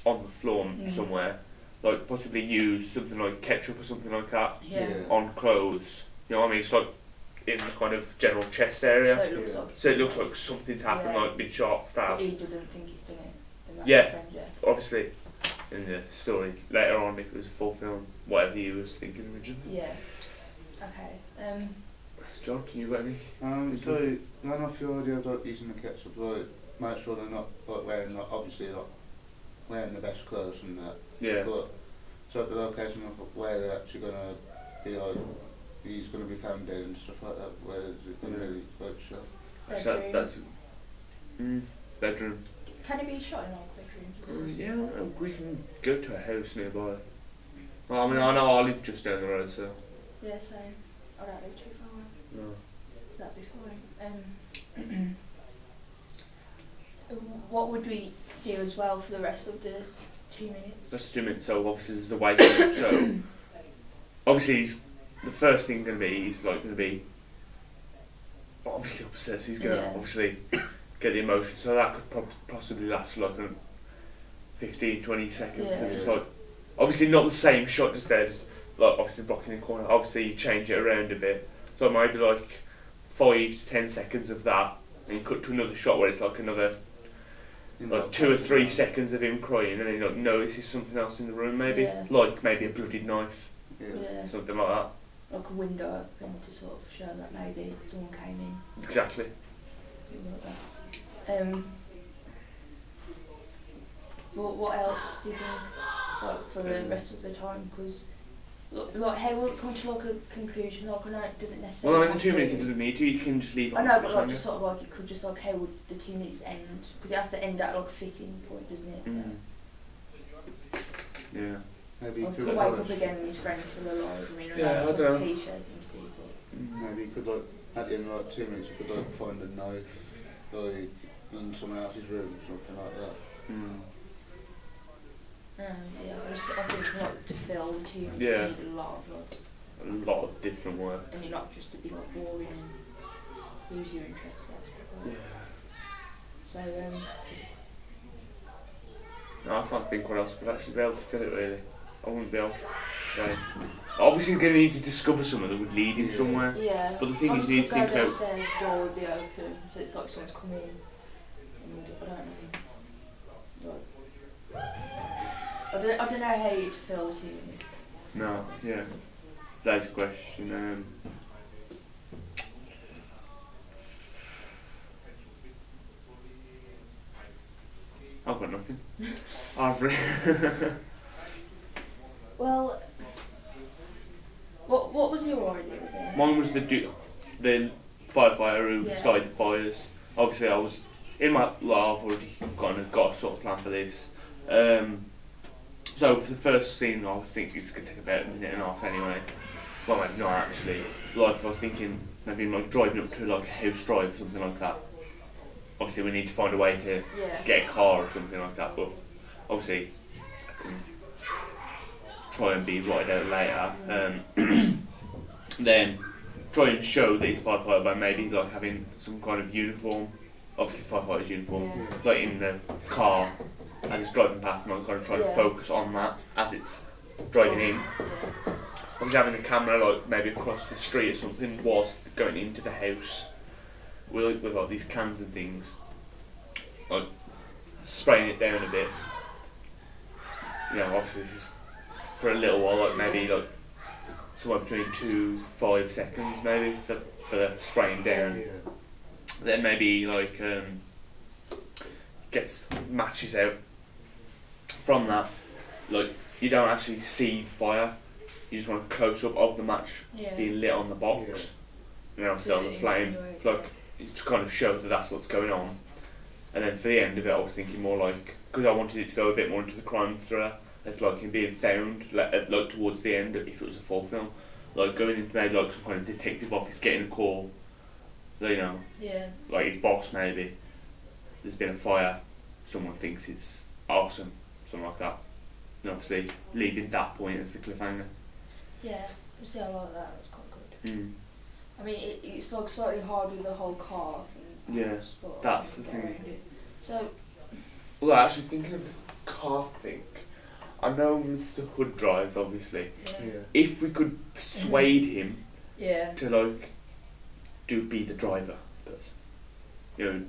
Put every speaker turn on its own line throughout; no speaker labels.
on the floor somewhere, like possibly use something like ketchup or something like that on clothes. You know what I mean? It's like in the kind of general chest area. So it looks like something's happened, like been shot, stabbed.
But he doesn't think he's done it. Friend,
obviously. In the story later on, if it was a full film, whatever he was thinking originally.
Yeah. Okay.
John, can you got any?
So going off your idea of like using the ketchup, like make sure they're not like wearing obviously like wearing the best clothes and that.
Yeah.
But so at the location of where they're actually gonna be like he's gonna be found dead and stuff like that, where is it gonna be like shot?
Bedroom.
That's bedroom.
Can it be shot in our bedroom?
Yeah, we can go to a house nearby. Well, I mean, I know I live just down the road, so.
Yeah, same. I don't live too far away.
No.
So that'd be fine. What would we do as well for the rest of the 2 minutes?
That's 2 minutes, so obviously there's the wake up, so. Obviously, the first thing going to be, obviously upset, so he's going to obviously get the emotion, so that could possibly last for like 15-20 seconds. So just like, obviously not the same shot just there, just like obviously blocking in the corner. Obviously you change it around a bit, so maybe like 5 to 10 seconds of that, and you cut to another shot where it's like another like 2 or 3 seconds of him crying, and then you like notices something else in the room, maybe like maybe a bloodied knife, something like that.
Like a window open to sort of show that maybe someone came in.
Exactly.
What else do you think, like, for the rest of the time? Because, like, how will it come to like a conclusion? Like, I know it doesn't necessarily.
Well, in the 2 minutes it doesn't need to. You can just leave.
I know, but like, just sort of like it could just like how would the 2 minutes end? Because it has to end at like a fitting point, doesn't it?
Yeah.
Maybe
he could wake up again and his friend's still alive. I mean, I know it's like a cliche thing to do, but
maybe you could like at the end of like 2 minutes you could like find a knife like in someone else's room or something like that.
I think like to fill the 2 minutes you need
a lot of different work.
And you're not just to be like boring and lose your interest, that's quite So
no, I can't think what else would actually be able to fill it really. I wouldn't be able to say. Obviously you're going to need to discover someone that would lead him somewhere.
Yeah.
But the thing is you need to think about...
The door would be open, so it's like someone's come in. And I don't know. Like, I don't know how you'd fill the 2 minutes.
No, yeah. That's a question. I've got nothing.
Well, what was your idea there?
Mine was the firefighter who started the fires. Obviously I was in my I've already kind of got a sort of plan for this. So for the first scene I was thinking it's going to take about a minute and a half anyway. Well, maybe not actually. Like I was thinking maybe like driving up to like a house drive or something like that. Obviously we need to find a way to get a car or something like that, but obviously I can try and be right out later. Then try and show that he's a firefighter by maybe like having some kind of uniform, obviously firefighter's uniform, like in the car as it's driving past, and I'm kind of trying to focus on that as it's driving in. Obviously having the camera like maybe across the street or something whilst going into the house with like these cans and things, like spraying it down a bit. You know, obviously this is for a little while, like maybe like somewhere between 2-5 seconds maybe for the spraying down. Then maybe like gets matches out. From that, like you don't actually see fire. You just want a close up of the match being lit on the box, and then obviously on the flame, like to kind of show that that's what's going on. And then for the end of it, I was thinking more like, because I wanted it to go a bit more into the crime thriller, as like him being found, like towards the end, if it was a full film, like going into maybe like some kind of detective office, getting a call, you know, like his boss maybe, there's been a fire, someone thinks it's arson, something like that. And obviously leaving that point as the cliffhanger.
Yeah, see, I like that. That's quite good. I mean, it's like slightly hard with the whole car thing.
Yeah, that's the thing.
So,
well, actually thinking of the car thing, I know Mr. Hood drives, obviously.
Yeah.
Yeah.
If we could persuade him
Yeah.
to like be the driver, you know.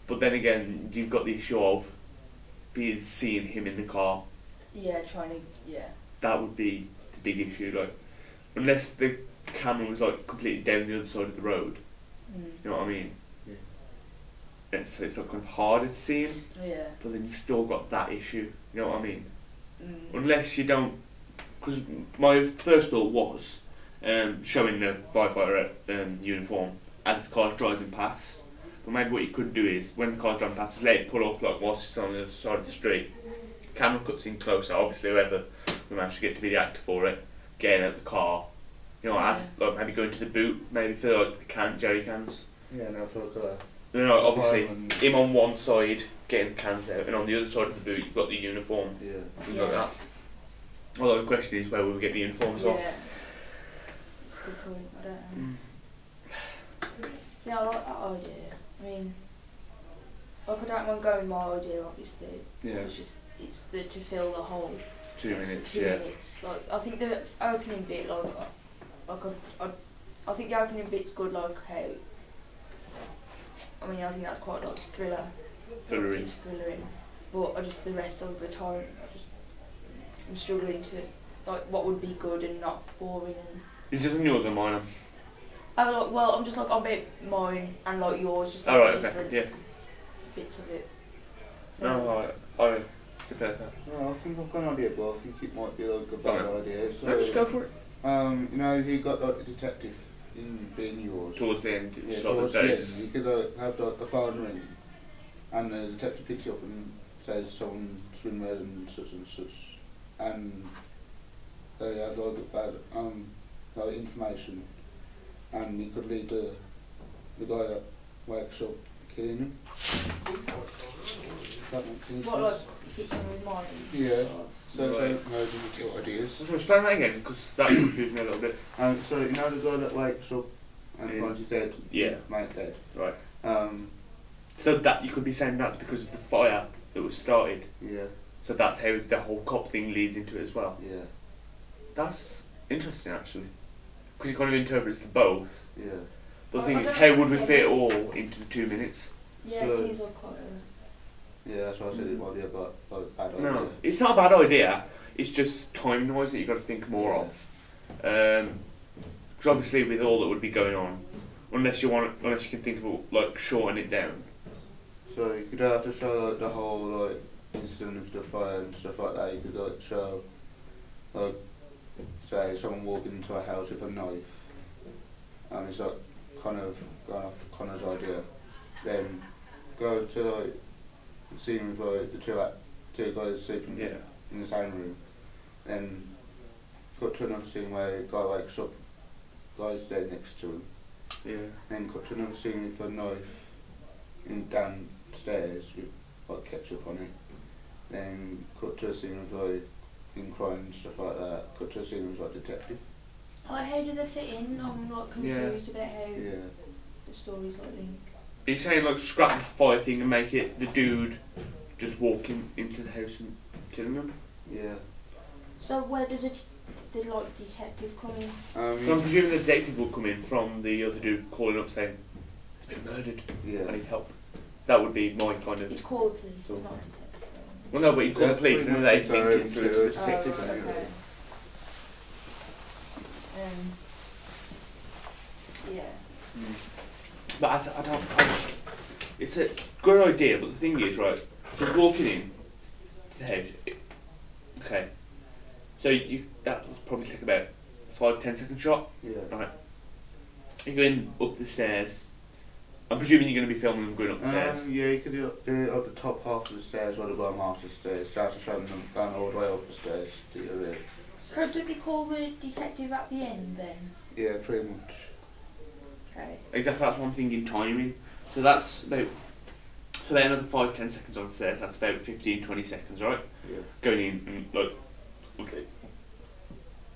But then again, you've got the issue of seeing him in the car.
Yeah, trying to. Yeah.
That would be the big issue. Like, unless the camera was like completely down the other side of the road,
Mm.
you know what I mean?
Yeah.
And so it's like kind of harder to see him.
Yeah.
But then you've still got that issue. You know what I mean?
Mm.
Unless you don't, because my first thought was showing the firefighter uniform as the car's driving past. But maybe what you could do is, when the car's driving past, just let it pull up like whilst it's on the other side of the street. Camera cuts in closer, obviously whoever we managed to get to be the actor for it, getting out of the car. You know, as like maybe going to the boot, maybe for like the jerry cans.
Yeah, now for like
You know, obviously
fireman.
him on one side getting the cans out, and on the other side of the boot you've got the uniform.
Yeah.
Things like that. Although the question is where will we get the uniforms off?
Yeah. It's a good point. I don't know. See, I like that idea. I mean, like I don't mind going my idea, obviously.
Yeah.
It's to fill the whole
2 minutes,
2
yeah.
minutes. Like I think the opening bit, I think the opening bit's good. Like how. I mean, I think that's quite like thriller.
Thrillery.
It's thrillering, but I just the rest of the time, I'm struggling to like what would be good and not boring. And
Is this on yours or mine?
I'm just like I'll bet mine and like yours, just like
Oh, right, okay,
different
yeah.
bits of it.
No, I suppose that.
No, I think I've got an idea, but I think it might be like a bad idea. So,
No, just go for it.
you know, you got like the detective in being yours.
Towards the end,
Yeah,
it's like
towards
the
the end,
days.
you could have like the phone ring, and the detective picks you up and says someone's been murdered and such, and they have like bad like information, and you could lead the guy that wakes up killing him. That makes any
What
sense?
like fits in with mine?
Yeah. So
Right.
those are the two ideas.
So explain that again, because that confused me a little bit.
So you know the guy that wakes up and
Yeah.
finds he's dead.
Yeah.
Mate dead.
Right.
Um.
So that you could be saying that's because of the fire that was started.
Yeah.
So that's how the whole cop thing leads into it as well.
Yeah.
That's interesting actually, because you kind of interprets the both.
Yeah.
But the
I
thing is,
don't
how would we
think
fit it all into the 2 minutes?
Yeah,
So-
it seems like quite a.
Yeah. That's why I said it might be a bad idea.
No, it's not a bad idea. It's just time wise that you've got to think more
Yeah.
of. Because obviously with all that would be going on, unless you can think of like shorten it down.
So you could have to show like the whole like incident of the fire and stuff like that. You could like show like say someone walking into a house with a knife, and it's like kind of going off Connor's idea. Then go to like the scene with like the two guys sleeping
Yeah.
in the same room. Then cut to another scene where the guy wakes up, guy's dead next to him.
Yeah.
Then cut to another scene with a knife downstairs with like ketchup on it. Then cut to a scene with like him crying and stuff like that. Cut to a scene with like detective.
Like, how do they fit in? I'm like confused about how
Yeah.
the stories like link.
Are you saying like scrap the fire thing and make it the dude just walking into the house and killing them?
Yeah.
So where does the like detective come in?
So I'm presuming the detective will come in from the other dude calling up saying, "It's been murdered, I
yeah.
need help." That would be my kind of.
You'd call the police,
So-
but not a detective.
Well, no, but you call the
That's
police and then
pretty
they
much
think
it's
it
our
through to the
own
detective.
Oh,
anyway.
okay. Yeah.
But I don't. It's a good idea, but the thing is, right? Just walking in to the house. Okay. So that will probably take about 5-10 second shot.
Yeah.
Right. You're going up the stairs. I'm presuming you're going to be filming them going up the stairs.
Yeah, you could do it up the top half of the stairs or the bottom half of the stairs. Try to show them going all the way up the stairs to your rear.
So does he call the detective at the end then?
Yeah, pretty much.
Okay.
Exactly, that's what I'm thinking timing. So that's about another 5-10 seconds on the stairs. That's about 15-20 seconds, right?
Yeah.
Going in and like, okay,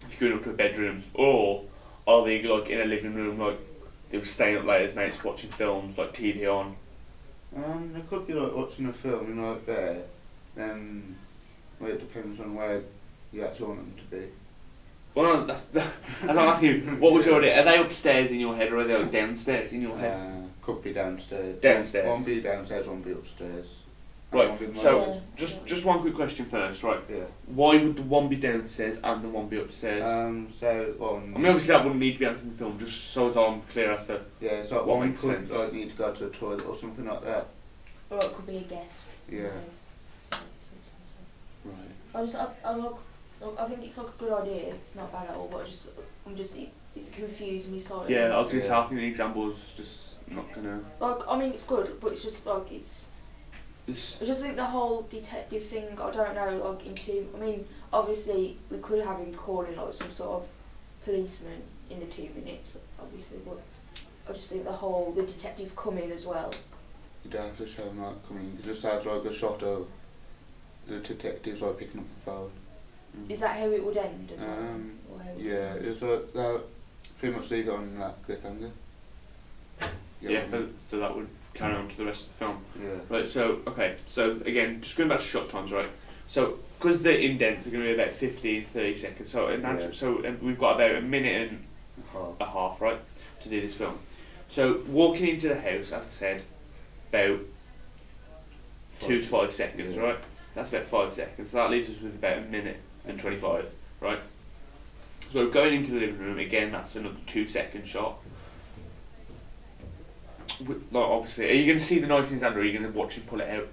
if you're going up to a bedrooms, or are they like in a living room, like they were staying up late as mates watching films, like TV on?
They could be like watching a film, you know, like there. Then Well, it depends on where you actually want them to be.
Well, I'm asking you, what was your idea? Are they upstairs in your head or are they like downstairs in your head?
Could be downstairs.
Downstairs.
One be downstairs, one be upstairs.
Right,
One be
so
more-
just one quick question first, right?
Yeah.
Why would the one be downstairs and the one be upstairs?
So on.
I mean, obviously that wouldn't need to be answered in the film, just so as I'm clear as to.
Yeah, so
what
one
makes
could
sense.
like need to go to the toilet or something like that.
Or it could be a guest.
Yeah.
Right.
I think it's like a good idea. It's not bad at all, but it's confusing me slightly.
Yeah, I was going to say,
Yeah.
I think the example's just not going to.
Like, I mean, it's good, but it's just like I just think the whole detective thing. I don't know. Like I mean, obviously we could have him calling like some sort of policeman in the 2 minutes, obviously, but I just think the detective coming as well.
You don't have to show them like coming. You just have like a shot of the detectives like picking up the phone.
Is that how it would end? As well? Or how it would
Yeah,
end?
it's like that. Pretty much leave it on that cliffhanger.
Yeah, so that would carry on to the rest of the film.
Yeah.
Right, so, okay, so again, just going back to shot times, right? So, because the indents are going to be about 30 seconds, so we've got about a minute and a half, right, to do this film. So, walking into the house, as I said, about 2 to 5 seconds, right? That's about 5 seconds, so that leaves us with about a minute and 25, right? So, going into the living room, again, that's another 2-second shot. Like, obviously, are you going to see the knife in his hand or are you going to watch him pull it out?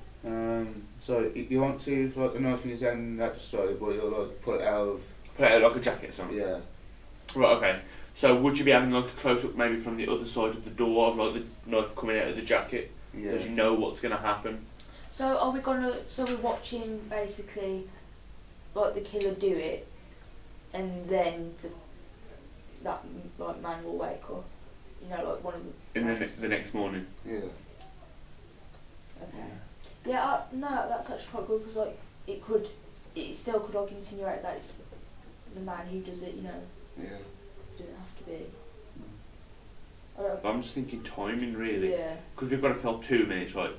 So you won't see like the knife in his hand at the start, but you'll like pull it out of.
Pull it out like a jacket or something?
Yeah.
Right, okay. So would you be having like a close up maybe from the other side of the door of like the knife coming out of the jacket?
Yeah.
Because you know what's going to happen.
So we're watching basically like the killer do it, and then that like man will wake up. You know, like one of the.
In the next morning.
Yeah.
Okay. Yeah, no, that's actually quite good because like it still could like insinuate that it's the man who does it. You know,
Yeah.
doesn't have to be. I don't.
I'm just thinking timing really.
Yeah.
Because we've got to fill 2 minutes, right?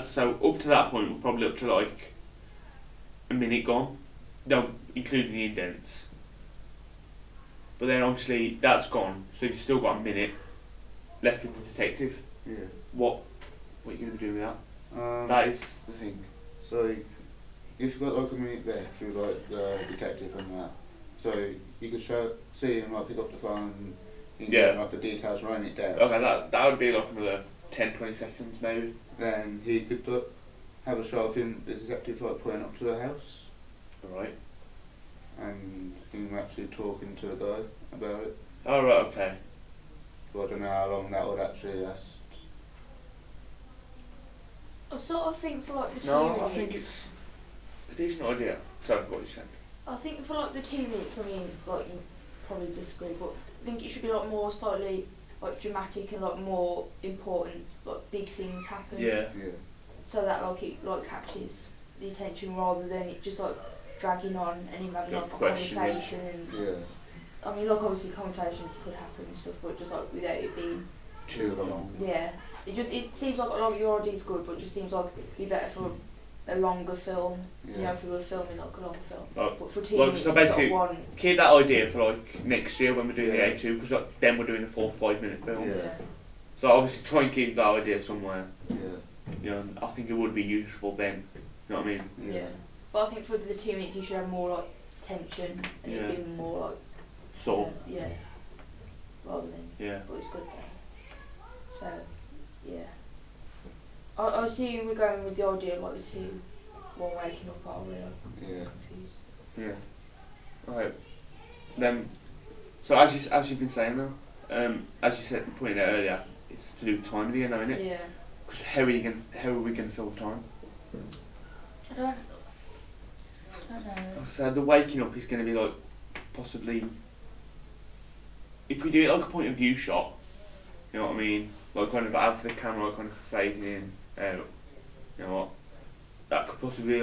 So up to that point, we're probably up to like a minute gone. No, including the indents. But then obviously that's gone, so you've still got a minute left with the detective.
Yeah.
What are you going to be doing with that? That is the thing.
So if you've got like a minute there through like the detective and that, so you could see him like pick up the phone, and get like the details, writing it down.
Okay, that would be like another 10-20 seconds maybe.
Then he could have a shot of him, the detective like pulling up to the house,
Alright.
and him actually talking to the guy about it.
Oh right, okay.
But I don't know how long that would actually last.
I sort of think for like the 2
No,
minutes.
I think it's a decent idea. Sorry, what you said.
I think for like the 2 minutes, I mean, like you probably disagree, but I think it should be like more slightly like dramatic and like more important, like big things happen.
Yeah.
Yeah.
So that like it like catches the attention rather than it just like dragging on and him having
Like
like a
questioning.
conversation. And,
Yeah.
I mean, like obviously conversations could happen and stuff, but just like without it being.
Too long.
Yeah. It seems like your idea's good, but it just seems like it'd be better for a longer film. You know,
Yeah.
if we were filming like a long film.
Like,
But for 2
like,
minutes,
so
it's sort
basically-
of one.
Keep that idea for like next year when we're doing
Yeah.
the A2, because like, then we're doing a full 5-minute film.
Yeah.
Yeah.
So obviously try and keep that idea somewhere.
Yeah.
You know, and I think it would be useful then. You know what I mean?
Yeah. But I think for the 2 minutes you should have more like tension and
Yeah.
it'd be more like.
So
Yeah. Rather than.
yeah.
But it's good though. So, yeah. I assume we're going with the idea of like the two, one waking up, are we? I'm
Yeah.
confused.
Yeah. Right. Then, so as you've been saying though, as you said, pointed out earlier, it's to do with time again, though, isn't it?
Yeah.
'Cause how are we going to fill the time?
I don't know.
So the waking up is going to be like possibly, if we do it like a point of view shot, you know what I mean? Like kind of have the camera kind of fading in, out. You know what? That could possibly be